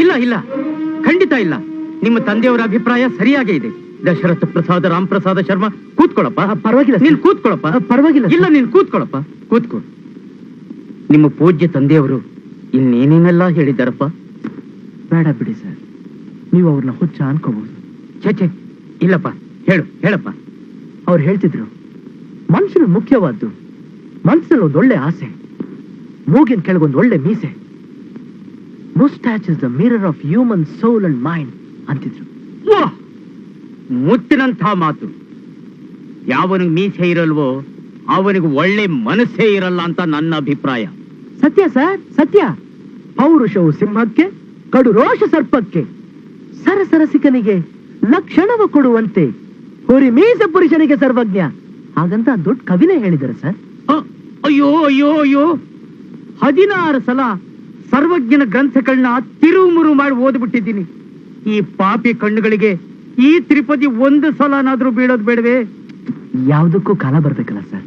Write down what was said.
ಇಲ್ಲ ಇಲ್ಲ, ಖಂಡಿತ ಇಲ್ಲ. ನಿಮ್ಮ ತಂದೆಯವರ ಅಭಿಪ್ರಾಯ ಸರಿಯಾಗೇ ಇದೆ. ದಶರಥ ಪ್ರಸಾದ ರಾಮಪ್ರಸಾದ ಶರ್ಮಾ, ಕೂತ್ಕೊಳ್ಳಪ್ಪ. ಪರವಾಗಿಲ್ಲ, ನೀನ್ ಕೂತ್ಕೊಳ್ಳಪ್ಪ. ಪರವಾಗಿಲ್ಲ. ಇಲ್ಲ, ನೀನ್ ಕೂತ್ಕೊಳ್ಳಪ್ಪ, ಕೂತ್ಕೊ. ನಿಮ್ಮ ಪೂಜ್ಯ ತಂದೆಯವರು ಇನ್ನೇನೇನೆಲ್ಲ ಹೇಳಿದ್ದಾರಪ್ಪ? ಬೇಡ ಬಿಡಿ ಸರ್, ನೀವು ಅವ್ರನ್ನ ಹುಚ್ಚ ಅನ್ಕೋಬಹುದು. ಛೇ, ಇಲ್ಲಪ್ಪ, ಹೇಳಪ್ಪ. ಅವ್ರು ಹೇಳ್ತಿದ್ರು, ಮನುಷ್ಯನ ಮುಖ್ಯವಾದ್ದು ಮನಸ್ಸಲ್ಲಿ ಒಂದೊಳ್ಳೆ ಆಸೆ, ಮೂಗಿನ ಕೆಳಗೊಂದು ಒಳ್ಳೆ ಮೀಸೆ. Moustache is the mirror of human soul and mind ಅಂತಿದ್ರು. ಮುತ್ತಿನಂಥ ಮಾತು. ಯಾವನಿಗೆ ಮೀಸೆ ಇರಲ್ವೋ ಅವನಿಗೆ ಒಳ್ಳೆ ಮನಸ್ಸೇ ಇರಲ್ಲ ಅಂತ ನನ್ನ ಅಭಿಪ್ರಾಯ. ಸತ್ಯ ಸರ್, ಸತ್ಯ. ಪೌರುಷವು ಸಿಂಹಕ್ಕೆ, ಕಡು ರೋಷ ಸರ್ಪಕ್ಕೆ, ಸರಸರಸಿಕನಿಗೆ ಲಕ್ಷಣವ ಕೊಡುವಂತೆ ಹುರಿ ಮೀಸ ಪುರುಷನಿಗೆ ಸರ್ವಜ್ಞ. ಹಾಗಂತ ದೊಡ್ಡ ಕವಿನೇ ಹೇಳಿದ್ದಾರೆ ಸರ್. ಅಯ್ಯೋ ಅಯ್ಯೋ ಅಯ್ಯೋ, 16 ಸಲ ಸರ್ವಜ್ಞನ ಗ್ರಂಥಗಳನ್ನ ತಿರುಮುರು ಮಾಡಿ ಓದ್ಬಿಟ್ಟಿದ್ದೀನಿ. ಈ ಪಾಪಿ ಕಣ್ಣುಗಳಿಗೆ ಈ ತ್ರಿಪದಿ ಒಂದು ಸಲನಾದ್ರೂ ಬೀಳೋದು ಬೇಡವೇ? ಯಾವುದಕ್ಕೂ ಕಾಲ ಬರ್ಬೇಕಲ್ಲ ಸರ್.